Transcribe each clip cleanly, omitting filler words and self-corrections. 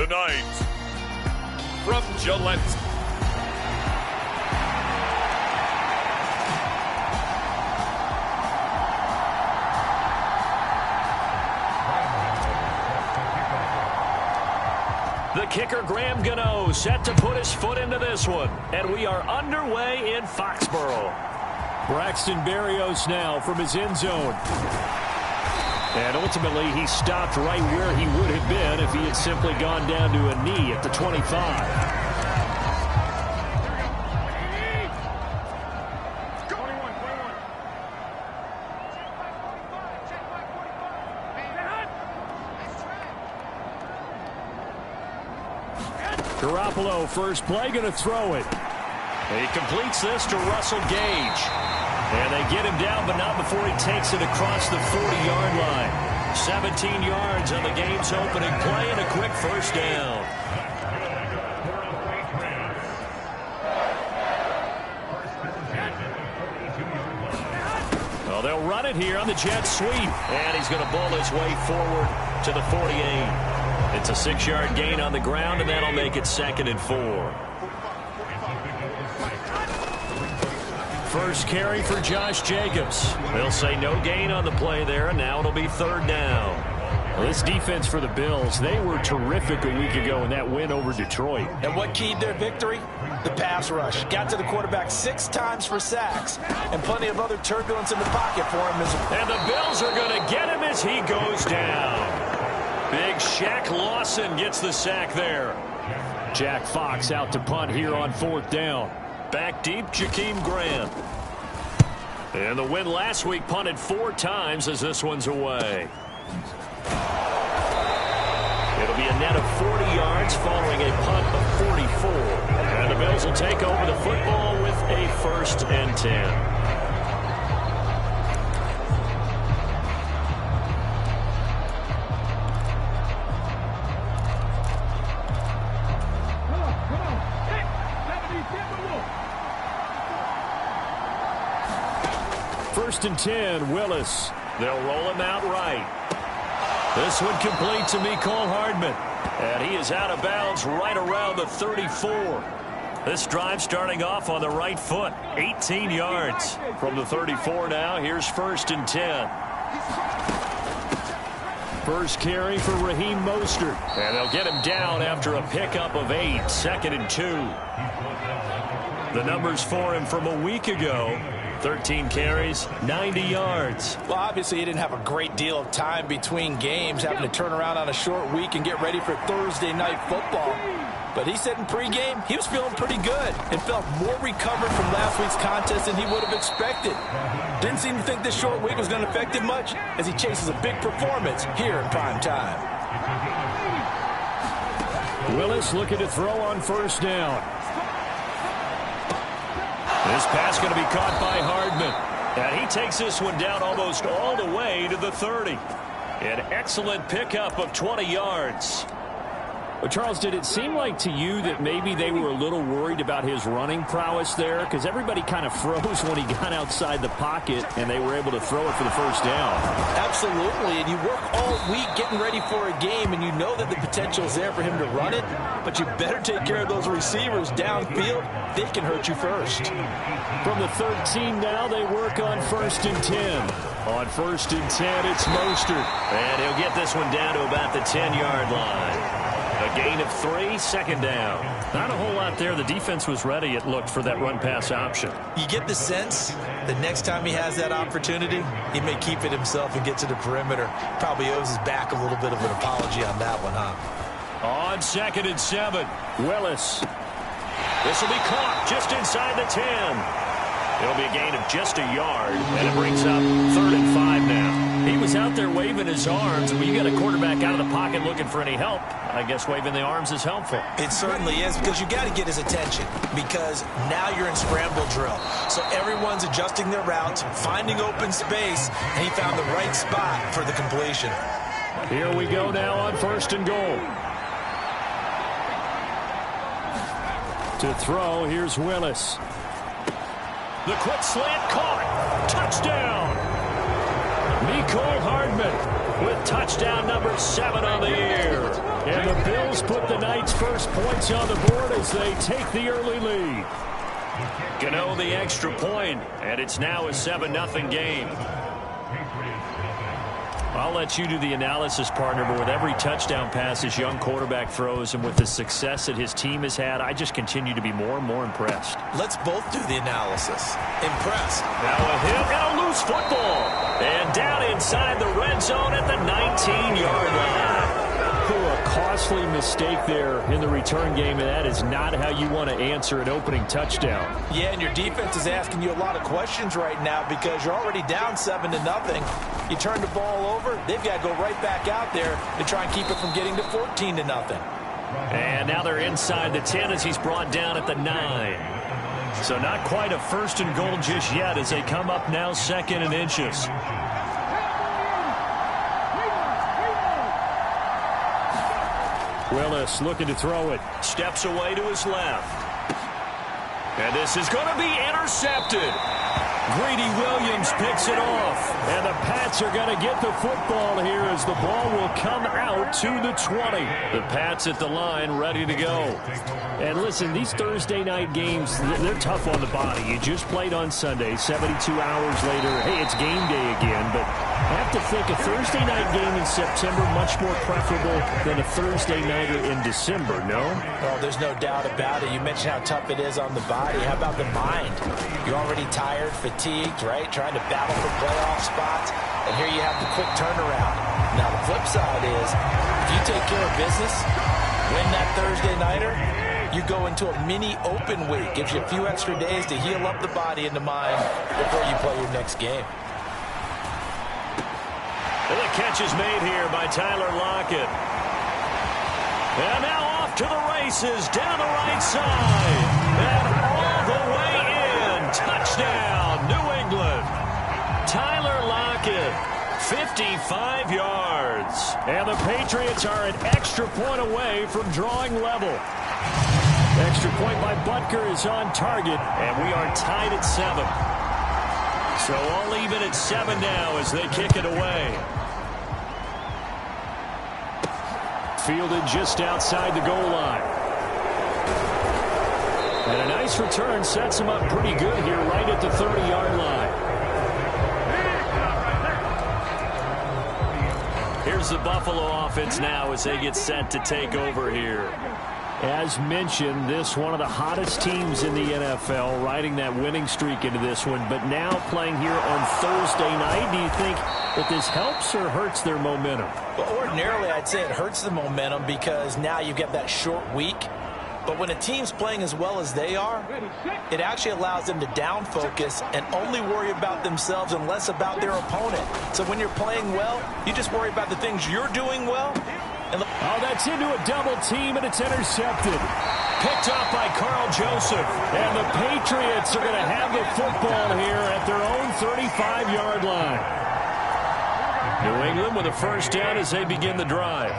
Tonight, from Gillette. The kicker, Graham Gano, set to put his foot into this one. And we are underway in Foxborough. Braxton Berrios now from his end zone. And ultimately, he stopped right where he would have been if he had simply gone down to a knee at the 25. Garoppolo, first play, going to throw it. He completes this to Russell Gage. And they get him down, but not before he takes it across the 40-yard line. 17 yards on the game's opening play and a quick first down. Well, they'll run it here on the jet sweep. And he's going to bowl his way forward to the 48. It's a 6-yard gain on the ground, and that'll make it 2nd and 4. First carry for Josh Jacobs. They'll say no gain on the play there, and now it'll be 3rd down. Well, this defense for the Bills, they were terrific a week ago in that win over Detroit. And what keyed their victory? The pass rush. Got to the quarterback 6 times for sacks, and plenty of other turbulence in the pocket for him. And the Bills are going to get him as he goes down. Big Shaq Lawson gets the sack there. Jack Fox out to punt here on 4th down. Back deep, Jakeem Grant. And the win last week punted 4 times as this one's away. It'll be a net of 40 yards following a punt of 44. And the Bills will take over the football with a 1st and 10. First and 10, Willis. They'll roll him out right. This one complete to Mecole Hardman. And he is out of bounds right around the 34. This drive starting off on the right foot. 18 yards from the 34 now. Here's 1st and 10. First carry for Raheem Mostert. And they'll get him down after a pickup of 8. 2nd and 2. The numbers for him from a week ago. 13 carries, 90 yards. Well, obviously, he didn't have a great deal of time between games, having to turn around on a short week and get ready for Thursday night football. But he said in pregame, he was feeling pretty good and felt more recovered from last week's contest than he would have expected. Didn't seem to think this short week was going to affect him much as he chases a big performance here in prime time. Willis looking to throw on 1st down. This pass going to be caught by Hardman. And he takes this one down almost all the way to the 30. An excellent pickup of 20 yards. Well, Charles, did it seem like to you that maybe they were a little worried about his running prowess there? Because everybody kind of froze when he got outside the pocket, and they were able to throw it for the 1st down. Absolutely, and you work all week getting ready for a game, and you know that the potential is there for him to run it, but you better take care of those receivers downfield. They can hurt you first. From the 13 now, they work on 1st and 10. On 1st and 10, it's Mostert. And he'll get this one down to about the 10-yard line. A gain of 3, 2nd down. Not a whole lot there. The defense was ready, it looked, for that run-pass option. You get the sense that next time he has that opportunity, he may keep it himself and get to the perimeter. Probably owes his back a little bit of an apology on that one, huh? On 2nd and 7. Willis. This will be caught just inside the 10. It'll be a gain of just a yard, and it brings up 3rd and 5 now. He was out there waving his arms. When you got a quarterback out of the pocket looking for any help, I guess waving the arms is helpful. It certainly is, because you got to get his attention, because now you're in scramble drill. So everyone's adjusting their routes, finding open space, and he found the right spot for the completion. Here we go now on 1st and goal. To throw, here's Willis. The quick slant caught. Touchdown. Mecole Hardman. with touchdown number 7 on the year. And the Bills put the Knights' first points on the board as they take the early lead. Gano the extra point, and it's now a 7-0 game. I'll let you do the analysis, partner, but with every touchdown pass his young quarterback throws and with the success that his team has had, I just continue to be more and more impressed. Let's both do the analysis. Impressed. Now a hit and a loose football. And down inside the red zone at the 19-yard line. A costly mistake there in the return game, and that is not how you want to answer an opening touchdown. Yeah, and your defense is asking you a lot of questions right now because you're already down 7-0. You turn the ball over, they've got to go right back out there to try and keep it from getting to 14-0. And now they're inside the 10 as he's brought down at the 9. So not quite a 1st and goal just yet as they come up now 2nd and inches. Willis looking to throw it. Steps away to his left. And this is going to be intercepted. Greedy Williams picks it off. And the Pats are going to get the football here as the ball will come out to the 20. The Pats at the line ready to go. And listen, these Thursday night games, they're tough on the body. You just played on Sunday, 72 hours later. Hey, it's game day again, but I have to think a Thursday night game in September much more preferable than a Thursday nighter in December, no? Well, there's no doubt about it. You mentioned how tough it is on the body. How about the mind? You're already tired, fatigued, right? Trying to battle for playoff spots. And here you have the quick turnaround. Now, the flip side is, if you take care of business, win that Thursday nighter, you go into a mini open week. Gives you a few extra days to heal up the body and the mind before you play your next game. And the catch is made here by Tyler Lockett. And now off to the races down the right side. And all the way in. Touchdown, New England. Tyler Lockett, 55 yards. And the Patriots are an extra point away from drawing level. Extra point by Butker is on target. And we are tied at 7. So all even at 7 now as they kick it away. Fielded just outside the goal line. And a nice return sets him up pretty good here right at the 30-yard line. Here's the Buffalo offense now as they get set to take over here. As mentioned, this one of the hottest teams in the NFL, riding that winning streak into this one, but now playing here on Thursday night. Do you think that this helps or hurts their momentum? Well, ordinarily, I'd say it hurts the momentum because now you get that short week. But when a team's playing as well as they are, it actually allows them to down focus and only worry about themselves and less about their opponent. So when you're playing well, you just worry about the things you're doing well. Oh, that's into a double team, and it's intercepted. Picked off by Carl Joseph. And the Patriots are going to have the football here at their own 35-yard line. New England with a first down as they begin the drive.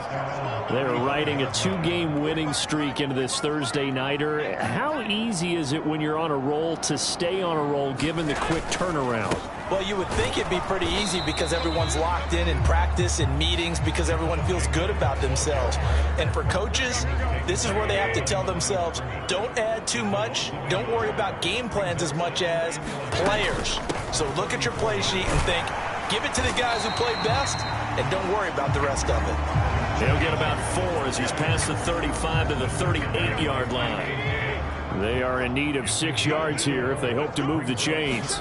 They're riding a 2-game winning streak into this Thursday nighter. How easy is it when you're on a roll to stay on a roll given the quick turnaround? Well, you would think it'd be pretty easy because everyone's locked in practice and meetings because everyone feels good about themselves. And for coaches, this is where they have to tell themselves, don't add too much. Don't worry about game plans as much as players. So look at your play sheet and think, give it to the guys who play best, and don't worry about the rest of it. He'll get about 4 as he's past the 35 to the 38-yard line. They are in need of 6 yards here if they hope to move the chains.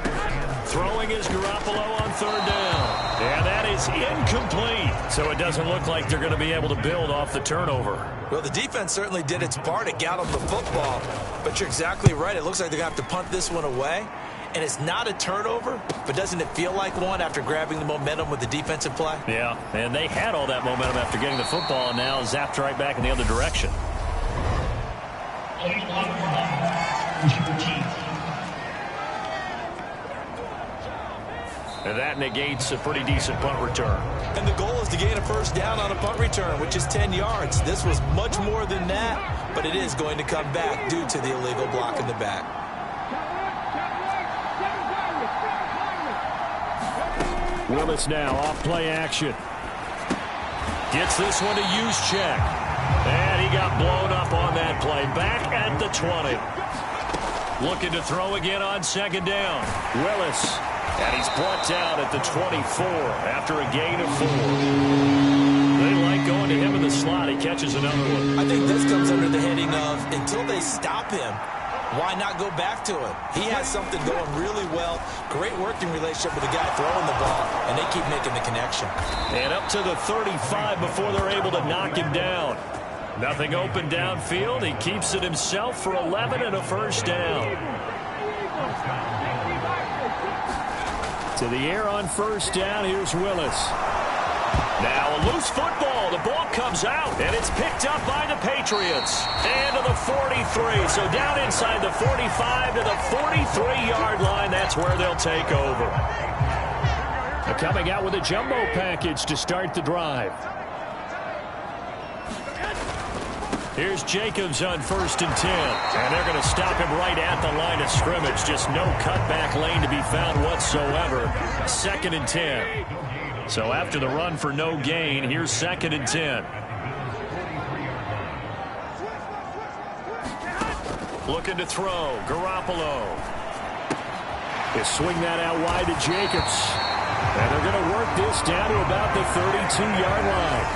Throwing is Garoppolo on 3rd down. And that is incomplete. So it doesn't look like they're going to be able to build off the turnover. Well, the defense certainly did its part to get them the football. But you're exactly right. It looks like they're going to have to punt this one away. And it's not a turnover, but doesn't it feel like one after grabbing the momentum with the defensive play? Yeah, and they had all that momentum after getting the football and now zapped right back in the other direction. And that negates a pretty decent punt return. And the goal is to gain a first down on a punt return, which is 10 yards. This was much more than that, but it is going to come back due to the illegal block in the back. Willis now off play action. Gets this one to use check. And he got blown up on that play. Back at the 20. Looking to throw again on second down. Willis. And he's brought down at the 24 after a gain of 4. They like going to him in the slot. He catches another one. I think this comes under the heading of until they stop him, why not go back to him? He has something going really well. Great working relationship with the guy throwing the ball, and they keep making the connection. And up to the 35 before they're able to knock him down. Nothing open downfield. He keeps it himself for 11 and a first down. To the air on first down. Here's Willis. Now a loose football. The ball comes out, and it's picked up by the Patriots. And to the 43. So down inside the 45 to the 43-yard line. That's where they'll take over. They're coming out with a jumbo package to start the drive. Here's Jacobs on 1st and 10. And they're going to stop him right at the line of scrimmage. Just no cutback lane to be found whatsoever. 2nd and 10. So after the run for no gain, here's 2nd and 10. Looking to throw. Garoppolo. They swing that out wide to Jacobs. And they're going to work this down to about the 32-yard line.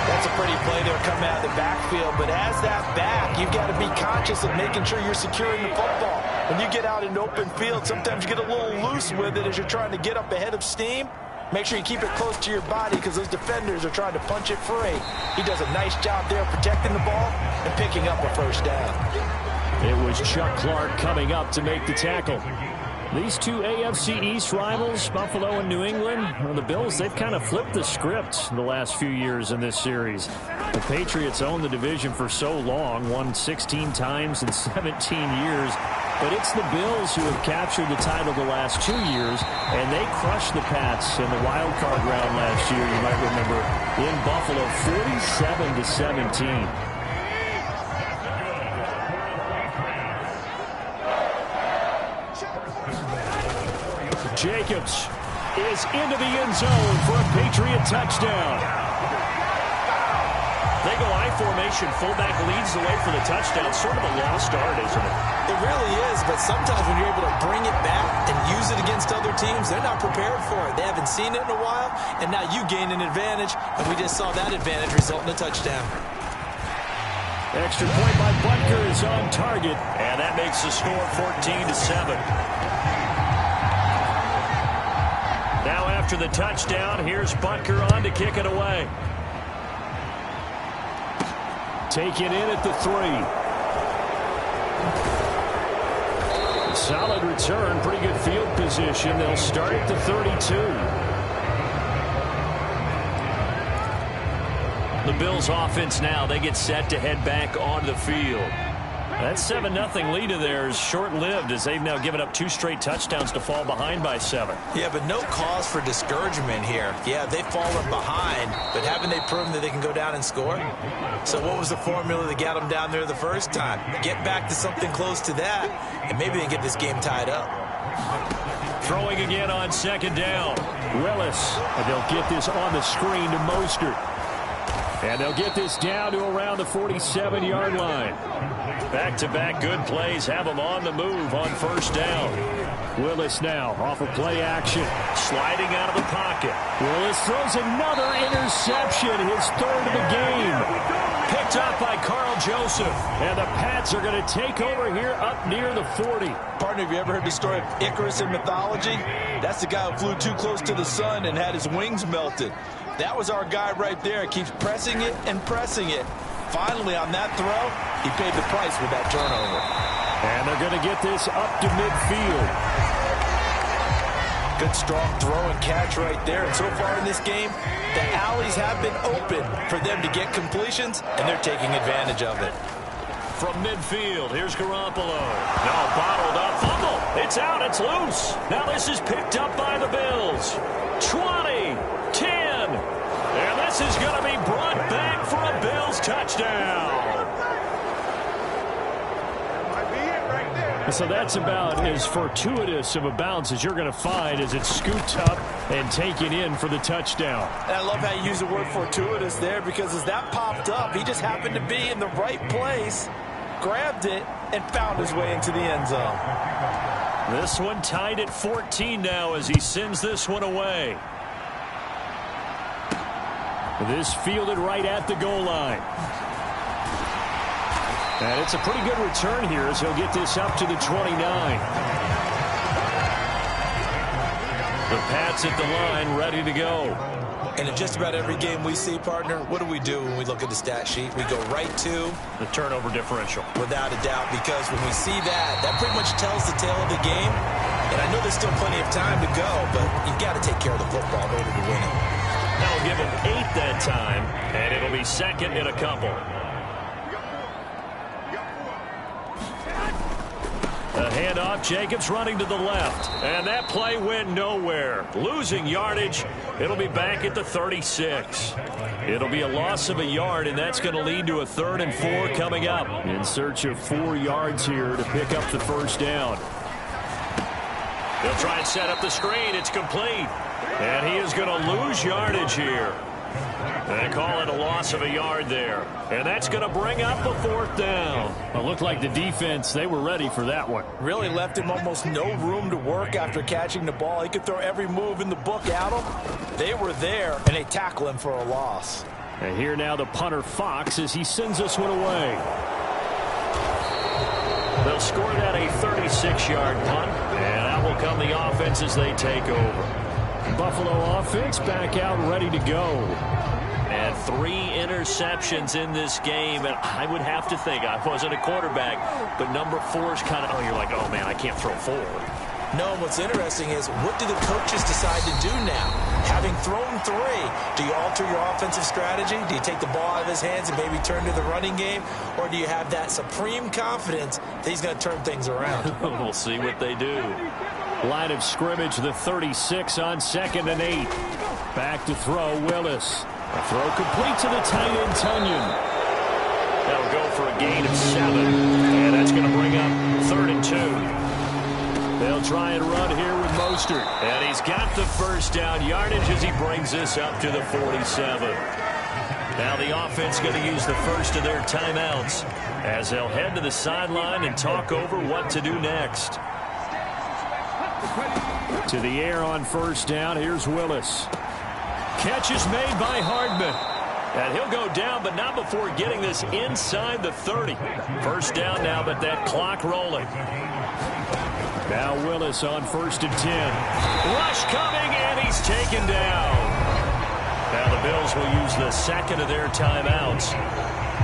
That's a pretty play there coming out of the backfield. But as that back, you've got to be conscious of making sure you're securing the football. When you get out in open field, sometimes you get a little loose with it as you're trying to get up ahead of steam. Make sure you keep it close to your body because those defenders are trying to punch it free. He does a nice job there protecting the ball and picking up a first down. It was Chuck Clark coming up to make the tackle. These two AFC East rivals, Buffalo and New England, well, the Bills, they've kind of flipped the script the last few years in this series. The Patriots owned the division for so long, won 16 times in 17 years. But it's the Bills who have captured the title the last 2 years, and they crushed the Pats in the wild card round last year, you might remember, in Buffalo, 47-17. Jacobs is into the end zone for a Patriot touchdown. They go I formation. Fullback leads the way for the touchdown. Sort of a lost art, isn't it? It really is, but sometimes when you're able to bring it back and use it against other teams, they're not prepared for it. They haven't seen it in a while, and now you gain an advantage, and we just saw that advantage result in a touchdown. Extra point by Butker is on target. And that makes the score 14-7. Now after the touchdown, here's Butker on to kick it away. Taken in at the 3. Solid return, pretty good field position. They'll start at the 32. The Bills offense now, they get set to head back onto the field. That 7-0 lead of theirs short-lived as they've now given up 2 straight touchdowns to fall behind by 7. Yeah, but no cause for discouragement here. Yeah, they've fallen behind, but haven't they proven that they can go down and score? So what was the formula that got them down there the first time? Get back to something close to that, and maybe they get this game tied up. Throwing again on 2nd down. Willis, and they'll get this on the screen to Mostert. And they'll get this down to around the 47-yard line. Back-to-back good plays have them on the move on 1st down. Willis now off of play action. Sliding out of the pocket. Willis throws another interception, his 3rd of the game. Picked up by Carl Joseph. And the Pats are going to take over here up near the 40. Partner, have you ever heard the story of Icarus in mythology? That's the guy who flew too close to the sun and had his wings melted. That was our guy right there. Keeps pressing it and pressing it. Finally, on that throw, he paid the price with that turnover. And they're going to get this up to midfield. Good, strong throw and catch right there. And so far in this game, the alleys have been open for them to get completions, and they're taking advantage of it. From midfield, here's Garoppolo. Now bottled up. Fumble. It's out. It's loose. Now this is picked up by the Bills. 20, 10. And this is going to be brought back for a Bills touchdown. So that's about as fortuitous of a bounce as you're going to find as it's scooped up and taken in for the touchdown. And I love how you use the word fortuitous there, because as that popped up, he just happened to be in the right place, grabbed it, and found his way into the end zone. This one tied at 14 now as he sends this one away. This fielded right at the goal line. And it's a pretty good return here as he'll get this up to the 29. The Pats at the line, ready to go. And in just about every game we see, partner, what do we do when we look at the stat sheet? We go right to the turnover differential. Without a doubt, because when we see that, that pretty much tells the tale of the game. And I know there's still plenty of time to go, but you've got to take care of the football in order to win it. That'll give him 8 that time, and it'll be second and a couple. A handoff, Jacobs running to the left. And that play went nowhere. Losing yardage. It'll be back at the 36. It'll be a loss of a yard, and that's going to lead to a 3rd and 4 coming up. In search of 4 yards here to pick up the first down. They'll try and set up the screen. It's complete. And he is going to lose yardage here. They call it a loss of a yard there. And that's going to bring up a 4th down. It looked like the defense, they were ready for that one. Really left him almost no room to work after catching the ball. He could throw every move in the book at him. They were there, and they tackle him for a loss. And here now the punter, Fox, as he sends this one away. They'll score that a 36-yard punt. And out will come the offense as they take over. Buffalo offense back out ready to go. And 3 interceptions in this game. And I would have to think, I wasn't a quarterback, but number 4 is kind of, you're like, oh, man, I can't throw 4. No, and what's interesting is, what do the coaches decide to do now? Having thrown 3, do you alter your offensive strategy? Do you take the ball out of his hands and maybe turn to the running game? Or do you have that supreme confidence that he's going to turn things around? We'll see what they do. Line of scrimmage, the 36 on 2nd and 8. Back to throw, Willis. A throw complete to the tight end, Tunyon. That'll go for a gain of 7. And that's going to bring up 3rd and 2. They'll try and run here with Mostert. And he's got the first down yardage as he brings this up to the 47. Now the offense going to use the first of their timeouts as they'll head to the sideline and talk over what to do next. To the air on first down. Here's Willis. Catch is made by Hardman. And he'll go down, but not before getting this inside the 30. First down now, but that clock rolling. Now Willis on 1st and 10. Rush coming, and he's taken down. Now the Bills will use the second of their timeouts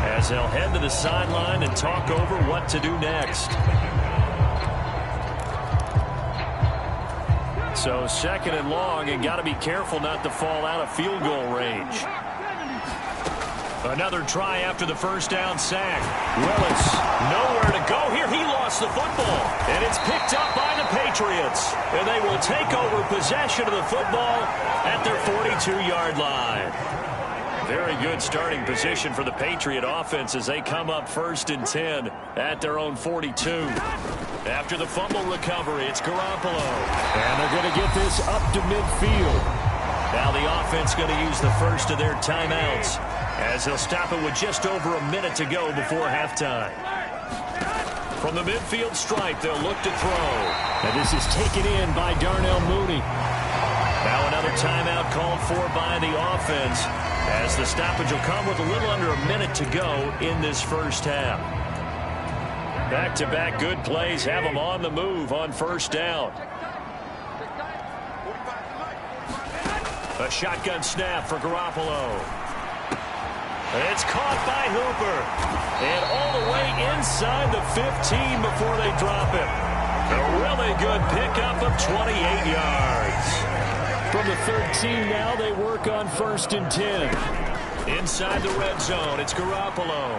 as they'll head to the sideline and talk over what to do next. So 2nd and long, and got to be careful not to fall out of field goal range. Another try after the first down sack. Willis, nowhere to go here. He lost the football, and it's picked up by the Patriots. And they will take over possession of the football at their 42-yard line. Very good starting position for the Patriot offense as they come up 1st and 10 at their own 42. After the fumble recovery, it's Garoppolo. And they're going to get this up to midfield. Now the offense going to use the first of their timeouts as they'll stop it with just over a minute to go before halftime. From the midfield stripe, they'll look to throw. And this is taken in by Darnell Mooney. Now another timeout called for by the offense as the stoppage will come with a little under a minute to go in this first half. Back-to-back good plays have them on the move on first down. A shotgun snap for Garoppolo. It's caught by Hooper. And all the way inside the 15 before they drop it. A really good pickup of 28 yards. From the 13 now, they work on 1st and 10. Inside the red zone, it's Garoppolo.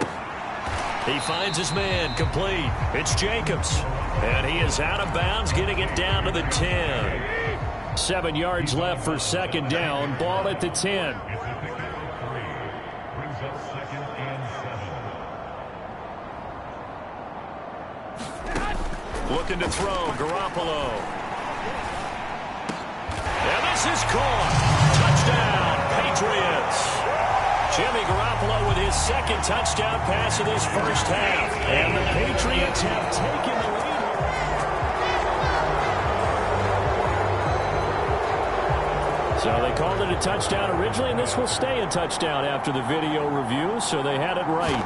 He finds his man complete. It's Jacobs. And he is out of bounds, getting it down to the 10. 7 yards left for 2nd down. Ball at the 10. Looking to throw, Garoppolo. And this is caught. Touchdown, Patriots. Jimmy Garoppolo with his second touchdown pass of this first half. And the Patriots have taken the lead. So they called it a touchdown originally, and this will stay a touchdown after the video review, so they had it right.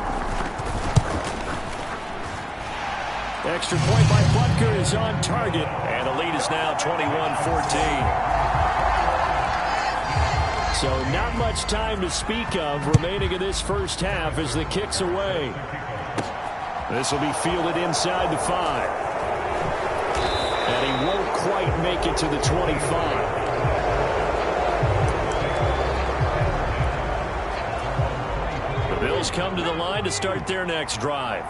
Extra point by Butker is on target. And the lead is now 21-14. So not much time to speak of remaining in this first half as the kick's away. This will be fielded inside the 5. And he won't quite make it to the 25. The Bills come to the line to start their next drive.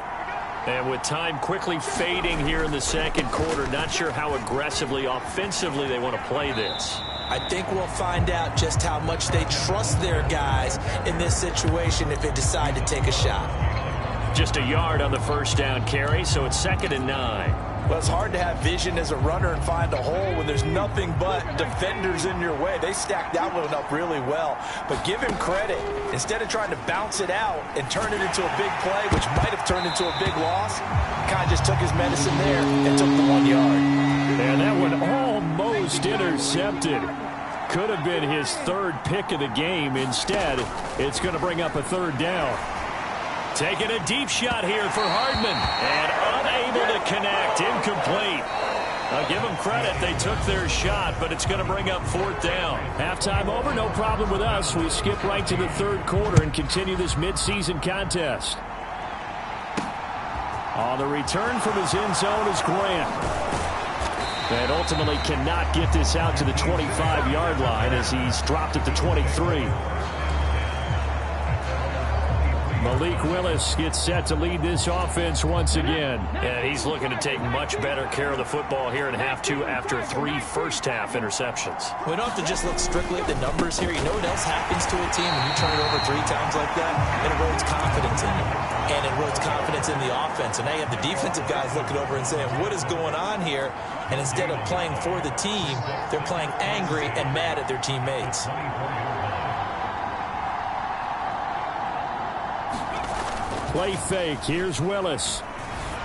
And with time quickly fading here in the second quarter, not sure how aggressively, offensively they want to play this. I think we'll find out just how much they trust their guys in this situation if they decide to take a shot. Just a yard on the first down carry, so it's 2nd and 9. Well, it's hard to have vision as a runner and find a hole when there's nothing but defenders in your way. They stacked that one up really well. But give him credit. Instead of trying to bounce it out and turn it into a big play, which might have turned into a big loss, kind of just took his medicine there and took the 1 yard. And that one almost intercepted. Could have been his third pick of the game. Instead, it's going to bring up a third down. Taking a deep shot here for Hardman. And unable to connect. Incomplete. I'll give them credit. They took their shot, but it's going to bring up 4th down. Halftime over, no problem with us. We skip right to the third quarter and continue this midseason contest. On the return from his end zone is Grant. And ultimately cannot get this out to the 25-yard line as he's dropped at the 23. Malik Willis gets set to lead this offense once again. And he's looking to take much better care of the football here in half 2 after 3 first-half interceptions. We don't have to just look strictly at the numbers here. You know what else happens to a team when you turn it over 3 times like that? It erodes confidence in you. And it erodes confidence in the offense. And now you have the defensive guys looking over and saying, what is going on here? And instead of playing for the team, they're playing angry and mad at their teammates. Play fake. Here's Willis.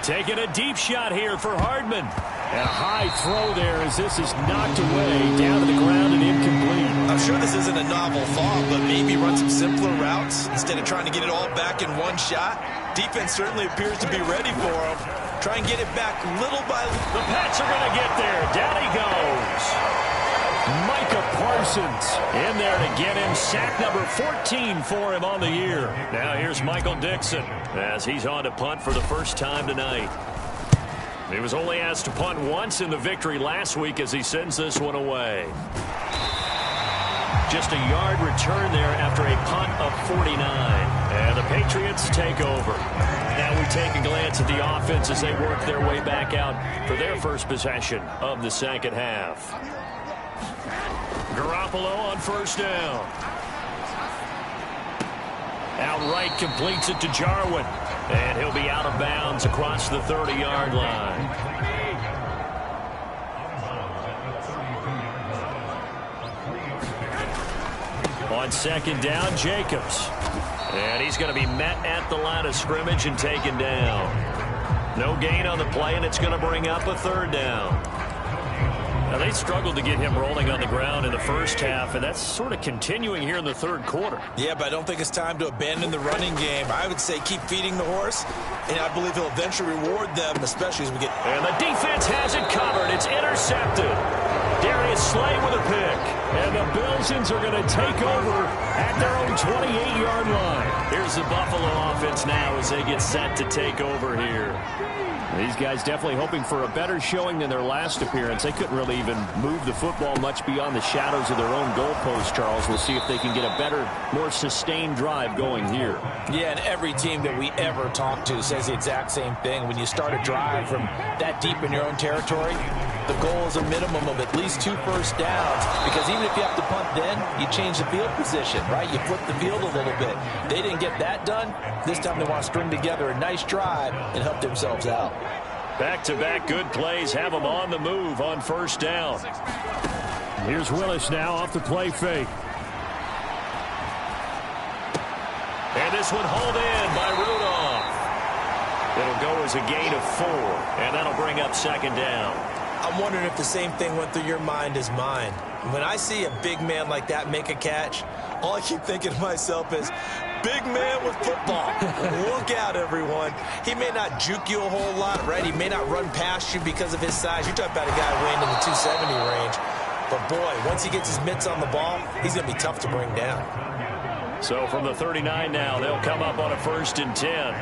Taking a deep shot here for Hardman. And a high throw there as this is knocked away down to the ground and incomplete. I'm sure this isn't a novel thought, but maybe run some simpler routes instead of trying to get it all back in one shot. Defense certainly appears to be ready for him. Try and get it back little by little. The Pats are going to get there. Down he goes. Micah Parsons in there to get him. Sack number 14 for him on the year. Now here's Michael Dixon as he's on to punt for the first time tonight. He was only asked to punt once in the victory last week as he sends this one away. Just a yard return there after a punt of 49. And the Patriots take over. Now we take a glance at the offense as they work their way back out for their first possession of the second half. Garoppolo on first down. Outright completes it to Jarwin. And he'll be out of bounds across the 30-yard line. On second down, Jacobs. And he's going to be met at the line of scrimmage and taken down. No gain on the play, and it's going to bring up a third down. Now, they struggled to get him rolling on the ground in the first half, and that's sort of continuing here in the third quarter. Yeah, but I don't think it's time to abandon the running game. I would say keep feeding the horse, and I believe he'll eventually reward them, especially as we get... And the defense has it covered. It's intercepted. Darius Slay with a pick. And the Bills are going to take over at their own 28-yard line. Here's the Buffalo offense now as they get set to take over here. These guys definitely hoping for a better showing than their last appearance. They couldn't really even move the football much beyond the shadows of their own goalpost, Charles. We'll see if they can get a better, more sustained drive going here. Yeah, and every team that we ever talk to says the exact same thing. When you start a drive from that deep in your own territory, the goal is a minimum of at least 2 first downs, because even if you have to punt then, you change the field position, right? You flip the field a little bit. They didn't get that done. This time they want to string together a nice drive and help themselves out. Back-to-back good plays have them on the move on first down. Here's Willis now off the play fake. And this one hauled in by Rudolph. It'll go as a gain of 4, and that'll bring up second down. I'm wondering if the same thing went through your mind as mine. When I see a big man like that make a catch, all I keep thinking to myself is, big man with football. Look out, everyone. He may not juke you a whole lot, right? He may not run past you because of his size. You're talking about a guy weighing in the 270 range. But, boy, once he gets his mitts on the ball, he's going to be tough to bring down. So from the 39 now, they'll come up on a 1st and 10.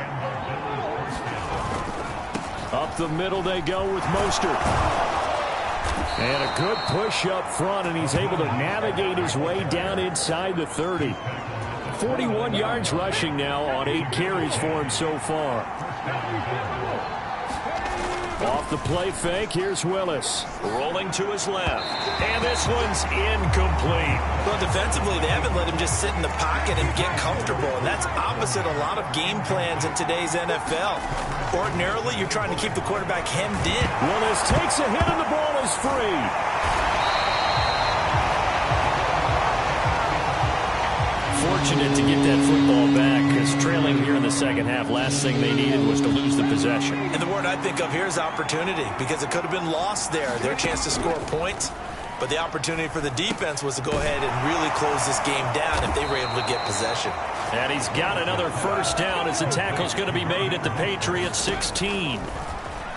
Up the middle they go with Mostert. And a good push up front, and he's able to navigate his way down inside the 30. 41 yards rushing now on 8 carries for him so far. Off the play fake, here's Willis. Rolling to his left. And this one's incomplete. Well, defensively, they haven't let him just sit in the pocket and get comfortable. And that's opposite a lot of game plans in today's NFL. Ordinarily, you're trying to keep the quarterback hemmed in. Willis takes a hit and the ball is free. Fortunate to get that football back, because trailing here in the second half, last thing they needed was to lose the possession. And the word I think of here is opportunity, because it could have been lost there. Their chance to score points, but the opportunity for the defense was to go ahead and really close this game down if they were able to get possession. And he's got another first down as the tackle's going to be made at the Patriots 16.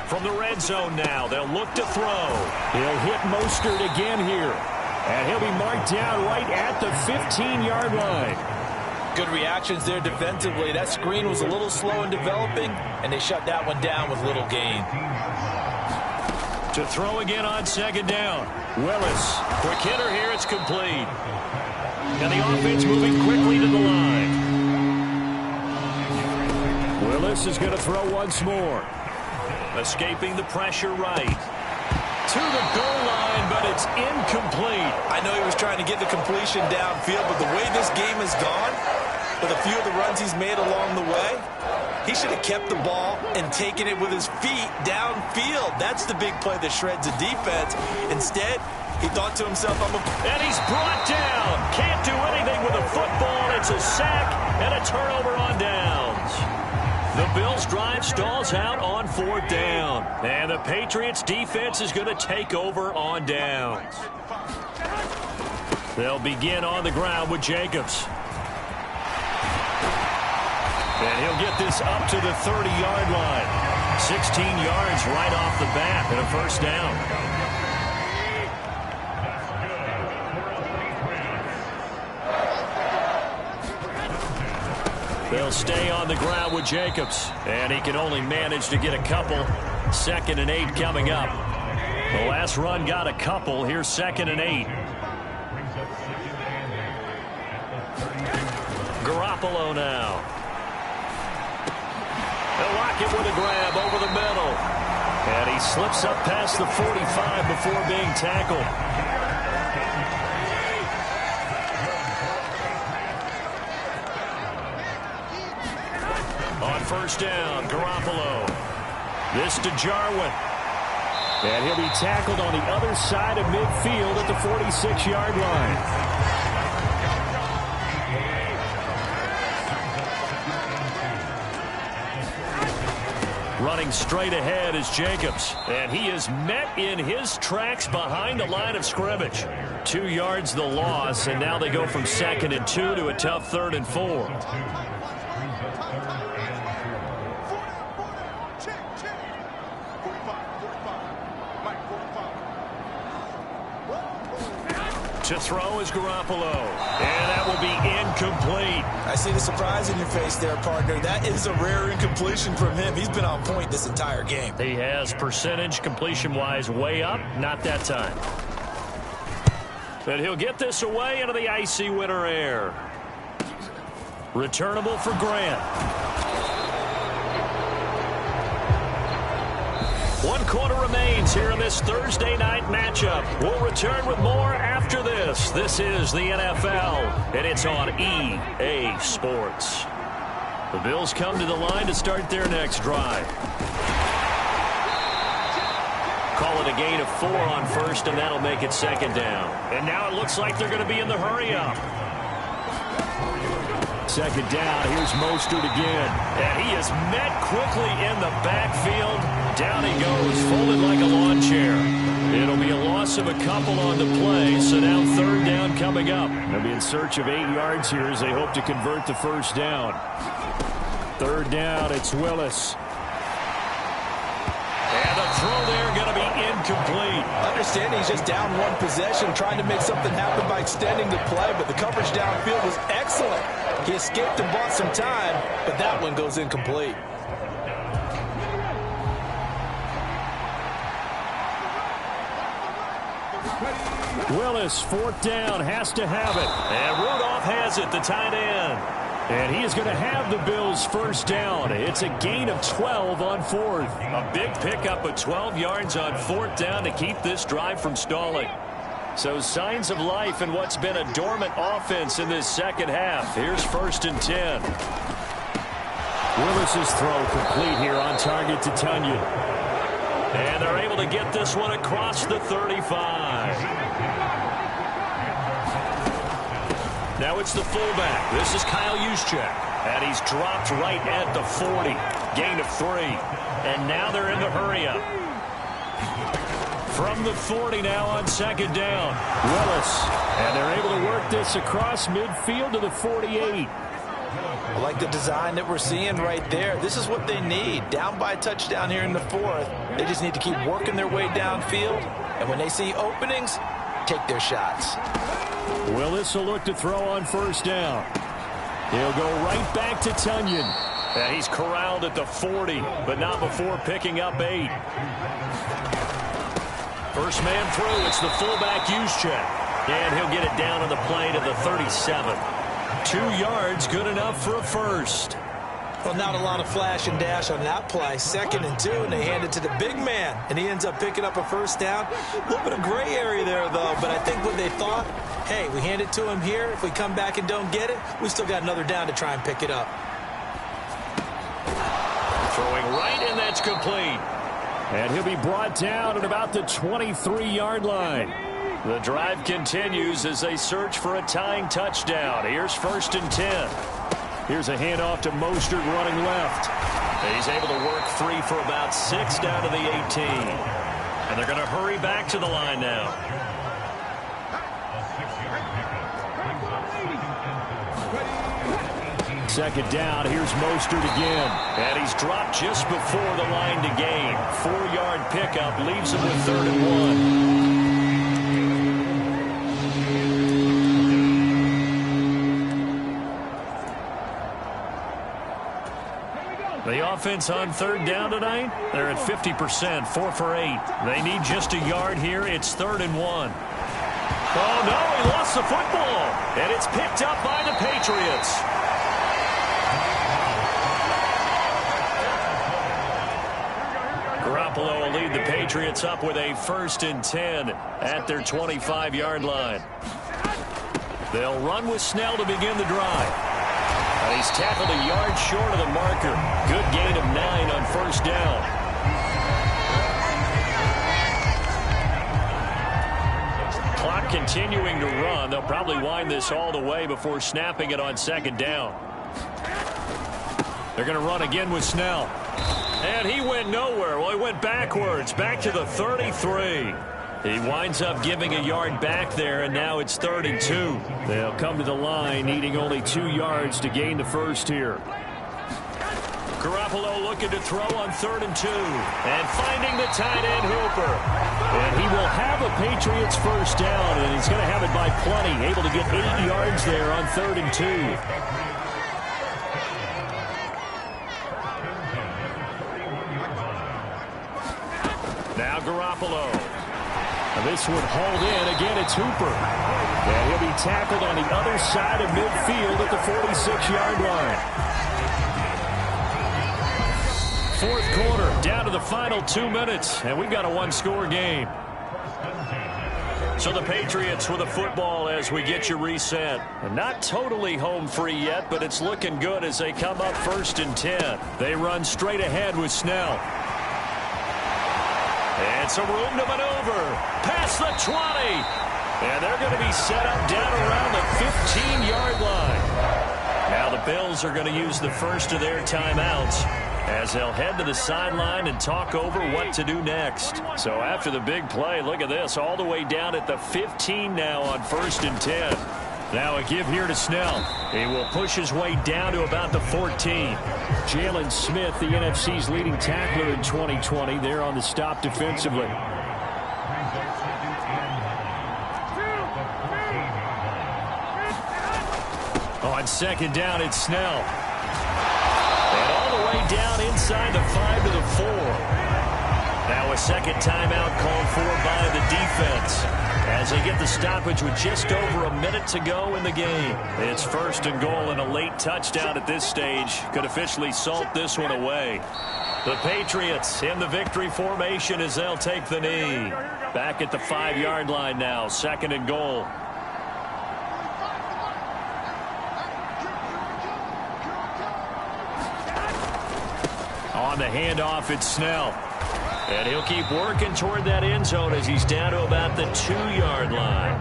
From the red zone now, they'll look to throw. He'll hit Mostert again here. And he'll be marked down right at the 15-yard line. Good reactions there defensively. That screen was a little slow in developing, and they shut that one down with little gain. To throw again on second down. Willis. Quick hitter here. It's complete. And the offense moving quickly to the line. Willis is going to throw once more. Escaping the pressure right. To the goal line, but it's incomplete. I know he was trying to get the completion downfield, but the way this game has gone, with a few of the runs he's made along the way, he should have kept the ball and taken it with his feet downfield. That's the big play that shreds the defense. Instead, he thought to himself, and he's brought down. Can't do anything with a football. It's a sack and a turnover on downs. The Bills' drive stalls out on 4th down. And the Patriots' defense is going to take over on downs. They'll begin on the ground with Jacobs. And he'll get this up to the 30-yard line. 16 yards right off the bat and a first down. They'll stay on the ground with Jacobs. And he can only manage to get a couple. 2nd and 8 coming up. The last run got a couple. Here's 2nd and 8. Garoppolo now. They'll lock it with a grab over the middle. And he slips up past the 45 before being tackled. On first down, Garoppolo. This to Jarwin. And he'll be tackled on the other side of midfield at the 46-yard line. Running straight ahead is Jacobs. And he is met in his tracks behind the line of scrimmage. 2 yards the loss, and now they go from 2nd and 2 to a tough 3rd and 4. To throw is Garoppolo. And that will be incomplete. I see the surprise in your face there, partner. That is a rare incompletion from him. He's been on point this entire game. He has percentage completion-wise way up. Not that time. But he'll get this away into the icy winter air. Returnable for Grant. 1 quarter remains here in this Thursday night matchup. We'll return with more after this. This is the NFL, and it's on EA Sports. The Bills come to the line to start their next drive. call it a gain of 4 on first, and that'll make it second down. And now it looks like they're going to be in the hurry-up. Second down, here's Mostert again. And he is met quickly in the backfield. Down he goes, folded like a lawn chair. It'll be a loss of a couple on the play, so now third down coming up. They'll be in search of 8 yards here as they hope to convert the first down. Third down, it's Willis. And the throw there going to be incomplete. Understanding he's just down one possession, trying to make something happen by extending the play, but the coverage downfield was excellent. He escaped and bought some time, but that one goes incomplete. Willis, fourth down, has to have it. And Rudolph has it, the tight end. And he is going to have the Bills' first down. It's a gain of 12 on fourth. A big pickup of 12 yards on fourth down to keep this drive from stalling. So signs of life in what's been a dormant offense in this second half. Here's first and 10. Willis's throw complete here on target to Tunyon. And they're able to get this one across the 35. Now it's the fullback. This is Kyle Juszczyk. And he's dropped right at the 40. Gain of 3. And now they're in the hurry-up. From the 40 now on second down. Willis. And they're able to work this across midfield to the 48. I like the design that we're seeing right there. This is what they need. Down by a touchdown here in the fourth. They just need to keep working their way downfield. And when they see openings, take their shots. Willis will look to throw on first down. He'll go right back to Tunyon. And he's corralled at the 40, but not before picking up 8. First man through, it's the fullback Juszczyk. And he'll get it down on the play to the 37. 2 yards, good enough for a first. Well, not a lot of flash and dash on that play. Second and 2, and they hand it to the big man. And he ends up picking up a first down. A little bit of gray area there, though. But I think what they thought, hey, we hand it to him here. If we come back and don't get it, we still got another down to try and pick it up. Throwing right, and that's complete. And he'll be brought down at about the 23-yard line. The drive continues as they search for a tying touchdown. Here's first and 10. Here's a handoff to Mostert running left. He's able to work free for about 6 down to the 18. And they're going to hurry back to the line now. Second down, here's Mostert again. And he's dropped just before the line to gain. 4-yard pickup leaves him with 3rd and 1. The offense on 3rd down tonight, they're at 50%, 4 for 8. They need just a yard here. It's 3rd and 1. Oh, no, he lost the football. And it's picked up by the Patriots. Garoppolo will lead the Patriots up with a 1st and 10 at their 25-yard line. They'll run with Snell to begin the drive. And he's tackled a yard short of the marker. Good gain of 9 on first down. Clock continuing to run. They'll probably wind this all the way before snapping it on second down. They're going to run again with Snell. And he went nowhere. Well, he went backwards, back to the 33. He winds up giving a yard back there, and now it's 3rd and 2. They'll come to the line, needing only 2 yards to gain the first here. Garoppolo looking to throw on 3rd and 2. And finding the tight end, Hooper. And he will have a Patriots first down, and he's going to have it by plenty. Able to get 8 yards there on 3rd and 2. Now Garoppolo. And this one hauled in. Again, it's Hooper. And he'll be tackled on the other side of midfield at the 46-yard line. 4th quarter, down to the final 2 minutes, and we've got a 1-score game. So the Patriots with the football as we get you reset. And not totally home free yet, but it's looking good as they come up 1st and 10. They run straight ahead with Snell. And some room to maneuver. Past the 20. And they're going to be set up down around the 15-yard line. Now the Bills are going to use the first of their timeouts as they'll head to the sideline and talk over what to do next. So after the big play, look at this, all the way down at the 15 now on 1st and 10. Now a give here to Snell. He will push his way down to about the 14. Jalen Smith, the NFC's leading tackler in 2020, there on the stop defensively. On 2nd down, it's Snell. And all the way down inside the 5 to the 4. Now a second timeout called for by the defense as they get the stoppage with just over a minute to go in the game. It's 1st and goal, and a late touchdown at this stage could officially salt this one away. The Patriots in the victory formation as they'll take the knee. Back at the 5-yard line now, 2nd and goal. On the handoff, it's Snell. And he'll keep working toward that end zone as he's down to about the 2-yard line.